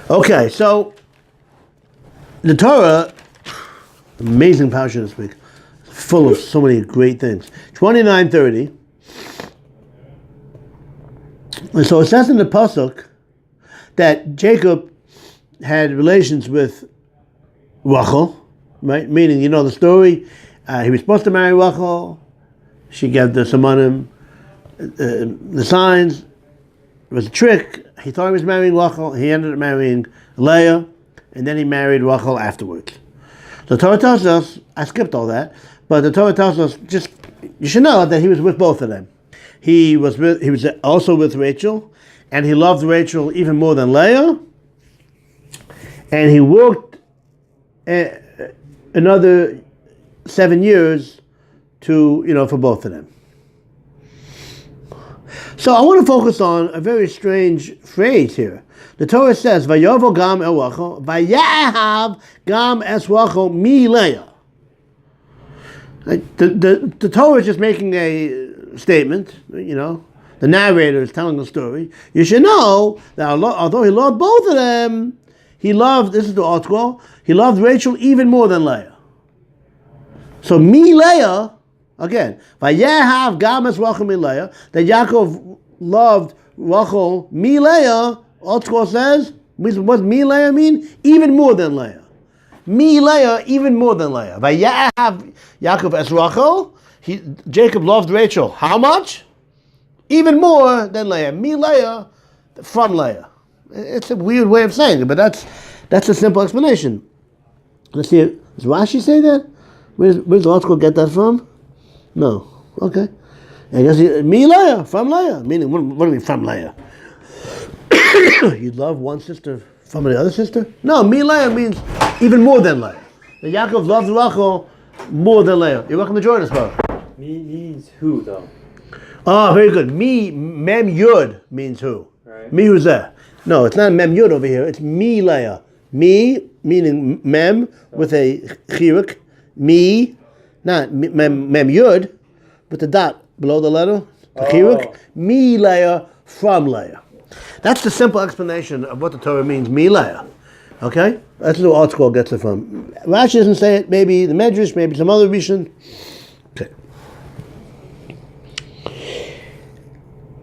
Okay, so the Torah, amazing parsha this week, full of so many great things. 29:30. And so it says in the pasuk that Jacob had relations with Rachel, right? Meaning, you know the story. He was supposed to marry Rachel. She gave the simonim, the signs. It was a trick. He thought he was marrying Rachel. He ended up marrying Leah, and then he married Rachel afterwards. The Torah tells us, I skipped all that, but the Torah tells us just, you should know that he was with both of them. He was also with Rachel, and he loved Rachel even more than Leah, and he worked another 7 years for both of them. So I want to focus on a very strange phrase here. The Torah says, "Vayovo gam el Rachel, vayahav gam es Rachel mi Leah." The Torah is just making a statement. The narrator is telling the story. You should know that although he loved both of them, he loved. This is the article. He loved Rachel even more than Leah. So mi Leah. Again, Vayehav gam es Rachel mi Leah, that Yaakov loved Rachel mi Leah, Otzko says, what mi Leah mean? Even more than Leah. Mi Leah, even more than Leah. Vayehav Yaakov es Rachel, Jacob loved Rachel. How much? Even more than Leah. Mi Leah, from Leah. It's a weird way of saying it, but that's a simple explanation. Let's see, does Rashi say that? Where does Otzko get that from? No. Okay. I guess mi Leah, from Leah. Meaning, what do you mean from Leah? You love one sister from the other sister? No, mi Leah means even more than Leah. And Yaakov loves Rachel more than Leah. You're welcome to join us, bro. Mi means who, though? Oh, very good. Mi, mem yud means who. Right. Mi who's there? No, it's not mem yud over here. It's mi Leah. Mi, meaning mem, with a chiruk. Mi, not mem yud, with the dot below the letter, the chiruk. Mi Leah, from Leah. That's the simple explanation of what the Torah means, mi Leah. Okay? That's where ArtScroll gets it from. Rashi doesn't say it, maybe the Medrash, maybe some other Rishon. Okay.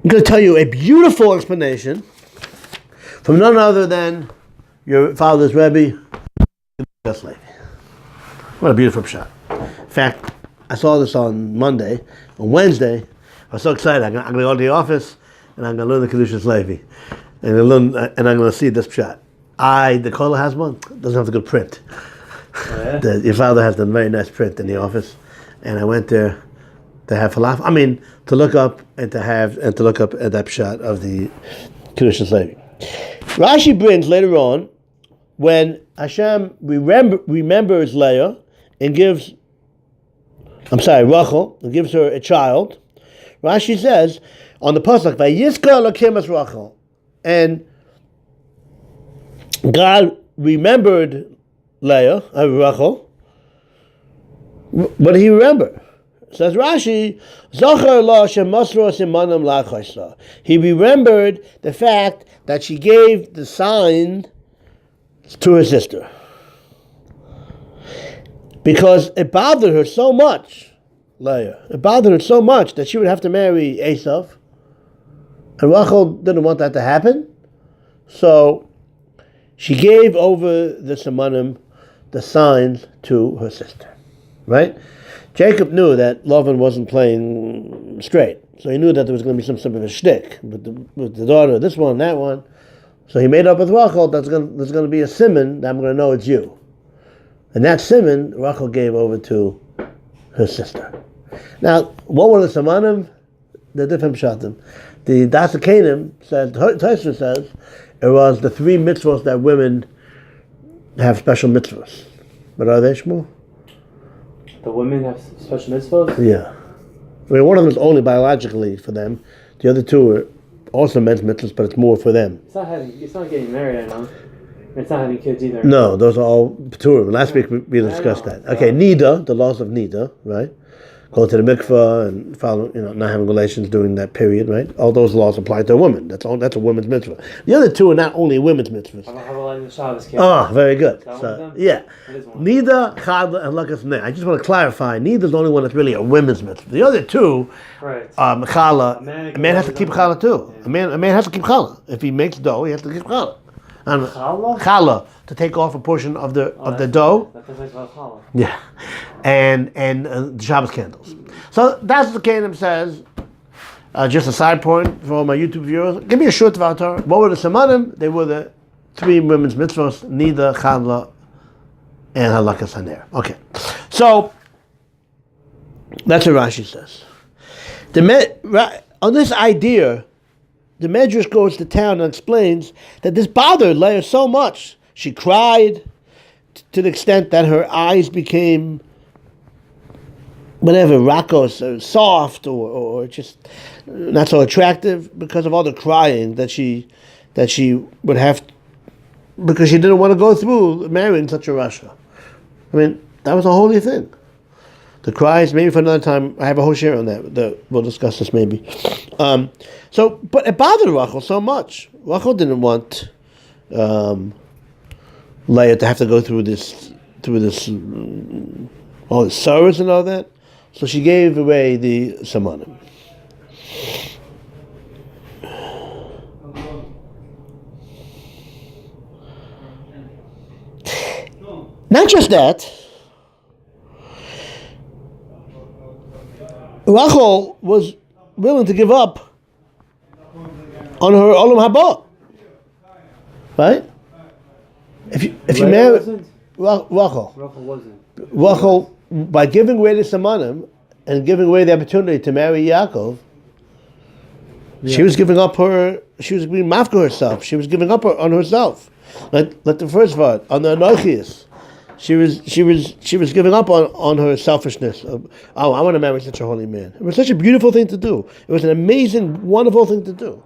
I'm going to tell you a beautiful explanation from none other than your father's Rebbe, Leah. What a beautiful shot. In fact, I saw this on Monday. On Wednesday, I was so excited. I'm going to go to the office and I'm going to learn the Kedushas Levi. And I'm going to see this shot. The Kola has one. Doesn't have a good print. Oh, yeah? Your father has a very nice print in the office. And I went there to have falafel. To look up and to look up at that shot of the Kedushas Levi. Rashi brings later on, when Hashem remembers Leah and gives Rachel, and gives her a child, Rashi says on the pasuk, "Vayizkar Elokim es Rachel," and God remembered Leah, Rachel. What did He remember? Says Rashi, "Zachar la shemasro simanam la'chaisla." He remembered the fact that she gave the sign to her sister, because it bothered her so much, Leah. It bothered her so much that she would have to marry Esav, and Rachel didn't want that to happen, so she gave over the simanim, the signs, to her sister. Right? Jacob knew that Lavan wasn't playing straight, so he knew that there was going to be some sort of a shtick with the daughter, this one, that one. So he made up with Rachel there's going to be a siman that I'm going to know it's you. And that siman, Rachel gave over to her sister. Now, what were the simanim? The different pshatim. The Das HaKenim says, Tosfos says, it was the 3 mitzvahs that women have special mitzvahs. But are they, Shmuel? The women have special mitzvahs? Yeah. One of them is only biologically for them. The other 2 are also men's mitzvahs, but it's more for them. It's not getting married, I know. It's not having kids either. No, those are all Paturim. Last week we discussed that. Okay, Nida, the laws of Nida, right? going to the mikveh and not having relations during that period, right? All those laws apply to a woman. That's a woman's mitzvah. The other two are not only women's mitzvahs. How about the Shabbos? Oh, very good. So, yeah. Neither Chadla and Lakas Neh. I just want to clarify. Neither is the only one that's really a women's mitzvah. The other two, Challah. A man has to keep Challah too. Yeah. A man has to keep Challah. If he makes dough, he has to keep Challah. And Challah, to take off a portion of the dough. That's like challah. Yeah, and the Shabbos candles. So that's what the Kanim says. Just a side point for all my YouTube viewers. Give me a short Torah. What were the Samanim? They were the three women's mitzvahs: Nida, Challah, and Halakas Haner. Okay, so that's what Rashi says. On this idea, the Medrash goes to town and explains that this bothered Leah so much. She cried to the extent that her eyes became rakos, or soft, or just not so attractive because of all the crying that she would have, because she didn't want to go through marrying such a Rasha. I mean, that was a holy thing. The cries, maybe for another time, I have a whole share on that. We'll discuss this maybe. But it bothered Rachel so much. Rachel didn't want Leah to have to go through this, all the sorrows and all that. So she gave away the Samanim. Not just that. Rachel was willing to give up on her Olam Haba, right? If you marry Rachel by giving away the Samanim and giving away the opportunity to marry Yaakov, she was giving up she was being mafka herself. She was giving up on herself. Like the first part on the Anochias. She was giving up on her selfishness. I want to marry such a holy man. It was such a beautiful thing to do. It was an amazing, wonderful thing to do,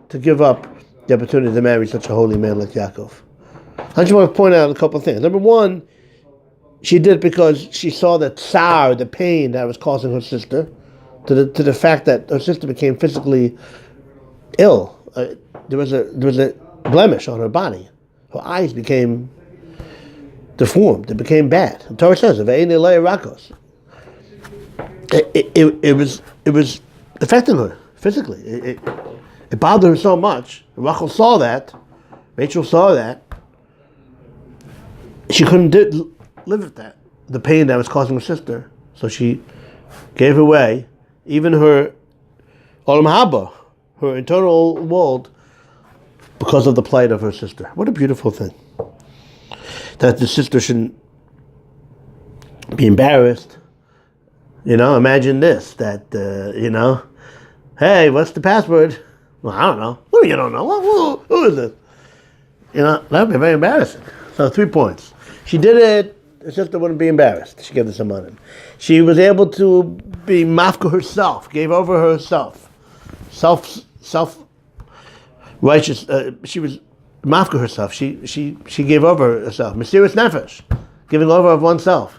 to give up the opportunity to marry such a holy man like Yaakov. I just want to point out a couple of things. Number one, she did it because she saw the tsar, the pain that was causing her sister, to the fact that her sister became physically ill. There was a blemish on her body. Her eyes became deformed. It became bad. The Torah says, "Vayeitzei Leah rakos." It was affecting her physically. It bothered her so much. Rachel saw that. Rachel saw that. She couldn't live with that, the pain that was causing her sister. So she gave away even her Olam Haba, her internal world, because of the plight of her sister. What a beautiful thing. That the sister shouldn't be embarrassed. Imagine this, that, hey, what's the password? Well, I don't know. Well, you don't know. Who is this? That would be very embarrassing. So 3 points. She did it, her sister wouldn't be embarrassed. She gave the Samanim. She was able to be mafka herself, gave over herself. Self-righteous, she was mafka herself. She gave over herself. Mesiras nefesh, giving over of oneself.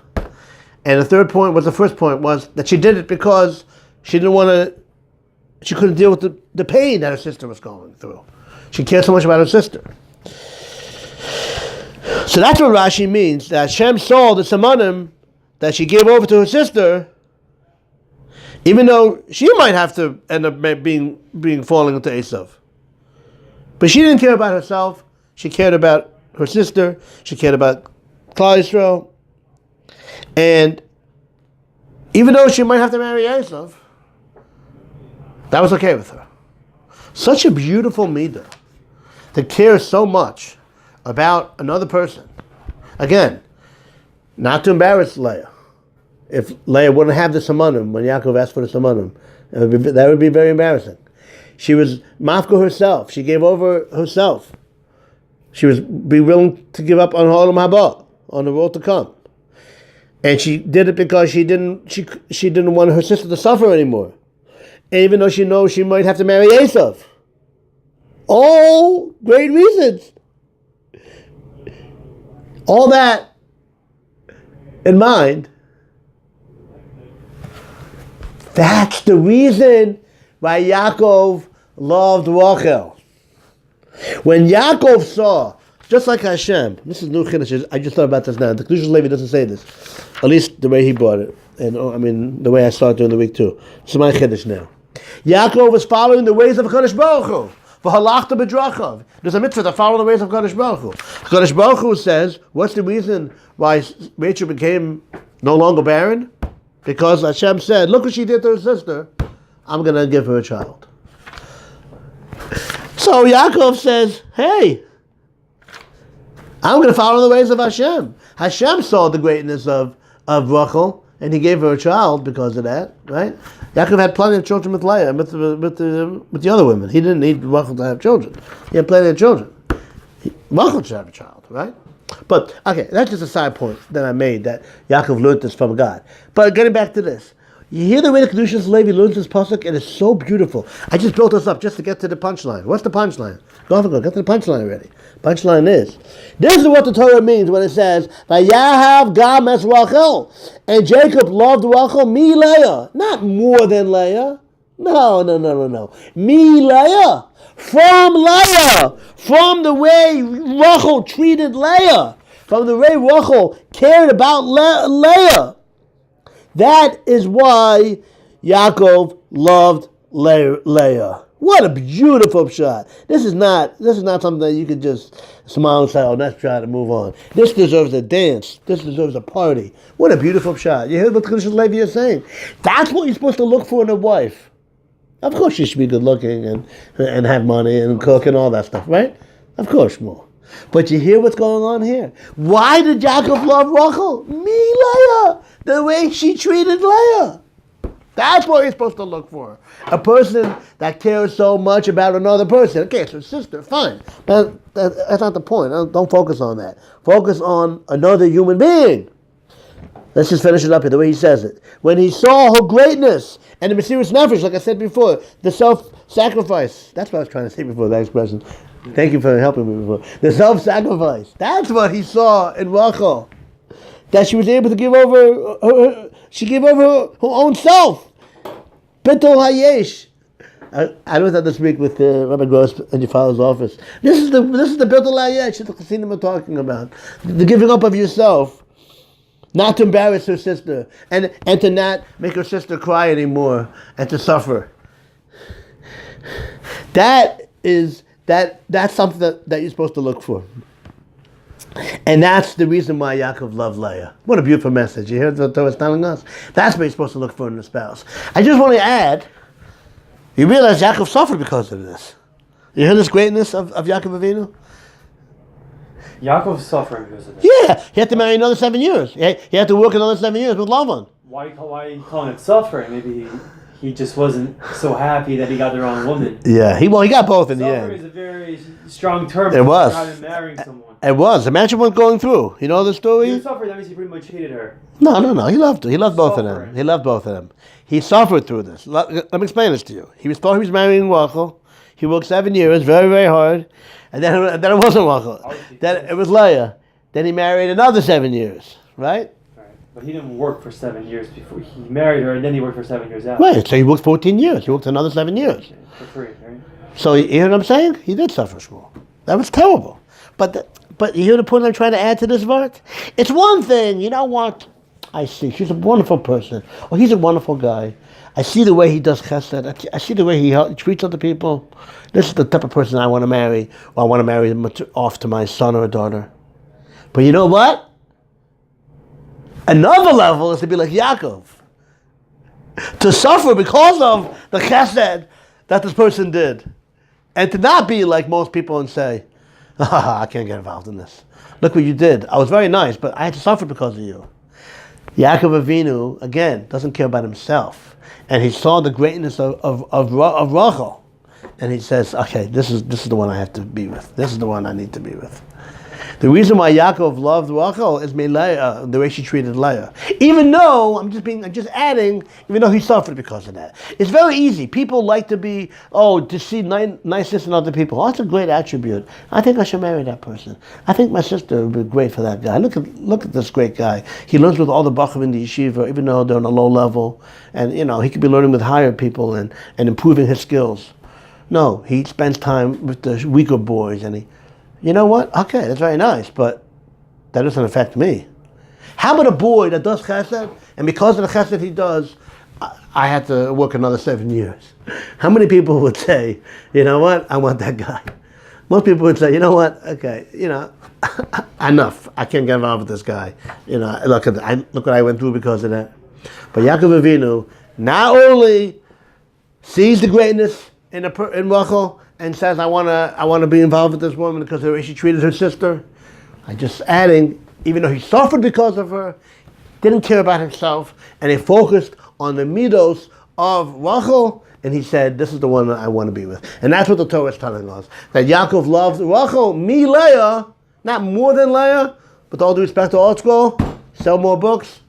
And the third point was, the first point was that she did it because she couldn't deal with the pain that her sister was going through. She cared so much about her sister. So that's what Rashi means, that Hashem saw the Samanim that she gave over to her sister, even though she might have to end up being falling into Esav. But she didn't care about herself. She cared about her sister. She cared about Klal Yisrael. And even though she might have to marry Esav, that was okay with her. Such a beautiful midah, to care so much about another person. Again, not to embarrass Leah. If Leah wouldn't have the Samanim when Yaakov asked for the Samanim, that would be very embarrassing. She was mafka herself. She gave over herself. She was be willing to give up on Olam Haba, on the world to come. And she did it because she didn't want her sister to suffer anymore. And even though she knows she might have to marry Esav. All great reasons. All that in mind, That's the reason why Yaakov loved Rachel. When Yaakov saw, just like Hashem, this is new Chiddush, I just thought about this now. The Kedushas Levi doesn't say this, at least the way he brought it, and the way I saw it during the week too. This is my Chiddush now. Yaakov was following the ways of HaKadosh Baruch Hu. V'halachta b'drachav. There's a mitzvah to follow the ways of HaKadosh Baruch Hu. HaKadosh Baruch Hu says, what's the reason why Rachel became no longer barren? Because Hashem said, look what she did to her sister. I'm going to give her a child. So Yaakov says, hey, I'm going to follow the ways of Hashem. Hashem saw the greatness of Rachel, and he gave her a child because of that, right? Yaakov had plenty of children with Leah, with the other women. He didn't need Rachel to have children. He had plenty of children. Rachel should have a child, right? But, okay, that's just a side point that I made, that Yaakov learned this from God. But getting back to this, you hear the way the Kedushas Levi learns this pasuk, and it's so beautiful. I just built this up just to get to the punchline. What's the punchline? Go get to the punchline already. Punchline is, this is what the Torah means when it says, Vayahav Gam es Rachel, and Jacob loved Rachel, me Leah. Not more than Leah. No. Me Leah. From Leah. From the way Rachel treated Leah. From the way Rachel cared about Leah. That is why Yaakov loved Leah. What a beautiful shot. This is not something that you could just smile and say, oh, let's try to move on. This deserves a dance. This deserves a party. What a beautiful shot. You hear what Kedushas Levi is saying? That's what you're supposed to look for in a wife. Of course she should be good looking and have money and cook and all that stuff, right? Of course more. But you hear what's going on here. Why did Yaakov love Rachel? Me, Leah. The way she treated Leah. That's what you're supposed to look for. A person that cares so much about another person. Okay, it's her sister, fine. That's not the point. Don't focus on that. Focus on another human being. Let's just finish it up here, the way he says it. When he saw her greatness and the mysterious nefesh, like I said before, the self-sacrifice. That's what I was trying to say before, that expression. Thank you for helping me before. The self-sacrifice. That's what he saw in Rachel. That she was able to give over she gave over her own self. Bittul hayesh. I was at this week with Rabbi Gross in your father's office. This is the Bittul hayesh that the Chassidim are talking about. The giving up of yourself. Not to embarrass her sister. And to not make her sister cry anymore. And to suffer. That's something that you're supposed to look for. And that's the reason why Yaakov loved Leah. What a beautiful message. You hear what the Torah is telling us? That's what you're supposed to look for in a spouse. I just want to add, you realize Yaakov suffered because of this. You hear this greatness of Yaakov Avinu? Yaakov suffered because of this. Yeah, he had to marry another 7 years. He had to work another 7 years with Lavan. Why are you calling it suffering? Maybe he just wasn't so happy that he got the wrong woman. Yeah, he got both in the end. Suffering is a very strong term for marrying someone. It was. Imagine what's going through. You know the story? He suffered, that means he pretty much hated her. No. He loved her. He loved both of them. He loved both of them. He suffered through this. Let me explain this to you. He thought he was marrying Rachel. He worked 7 years, very, very hard. And then it wasn't Rachel. Then it was Leah. Then he married another 7 years, right? But he didn't work for 7 years before he married her, and then he worked for 7 years after. Right, so he worked 14 years. He worked another 7 years. For free, right? So you hear what I'm saying? He did suffer small. That was terrible. But you hear the point I'm trying to add to this verse? It's one thing, you know what? I see, she's a wonderful person. Or he's a wonderful guy. I see the way he does chesed. I see the way he treats other people. This is the type of person I want to marry. Or I want to marry him off to my son or daughter. But you know what? Another level is to be like Yaakov. To suffer because of the chesed that this person did. And to not be like most people and say, I can't get involved in this. Look what you did. I was very nice, but I had to suffer because of you. Yaakov Avinu, again, doesn't care about himself. And he saw the greatness of Rachel. And he says, okay, this is the one I have to be with. This is the one I need to be with. The reason why Yaakov loved Rachel is Leah, the way she treated Leah. Even though, I'm just adding, even though he suffered because of that. It's very easy. People like to see niceness in other people. Oh, that's a great attribute. I think I should marry that person. I think my sister would be great for that guy. Look at this great guy. He learns with all the bachim in the yeshiva, even though they're on a low level. And, he could be learning with higher people and improving his skills. No, he spends time with the weaker boys, and you know what? Okay, that's very nice, but that doesn't affect me. How about a boy that does chesed, and because of the chesed he does, I had to work another 7 years? How many people would say, you know what? I want that guy. Most people would say, you know what? Okay, enough. I can't get involved with this guy. Look what I went through because of that. But Yaakov Avinu not only sees the greatness in Rachel and says, I want to be involved with this woman because of the way she treated her sister. I'm just adding, even though he suffered because of her, didn't care about himself, and he focused on the midos of Rachel, and he said, this is the one that I want to be with. And that's what the Torah is telling us. That Yaakov loves Rachel, Leah, not more than Leah, but all due respect to Art Scroll, sell more books.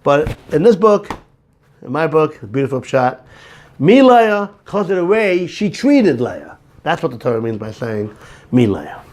But in this book, in my book, beautiful shot, Leah, because of the way she treated Leah. That's what the Torah means by saying, Leah.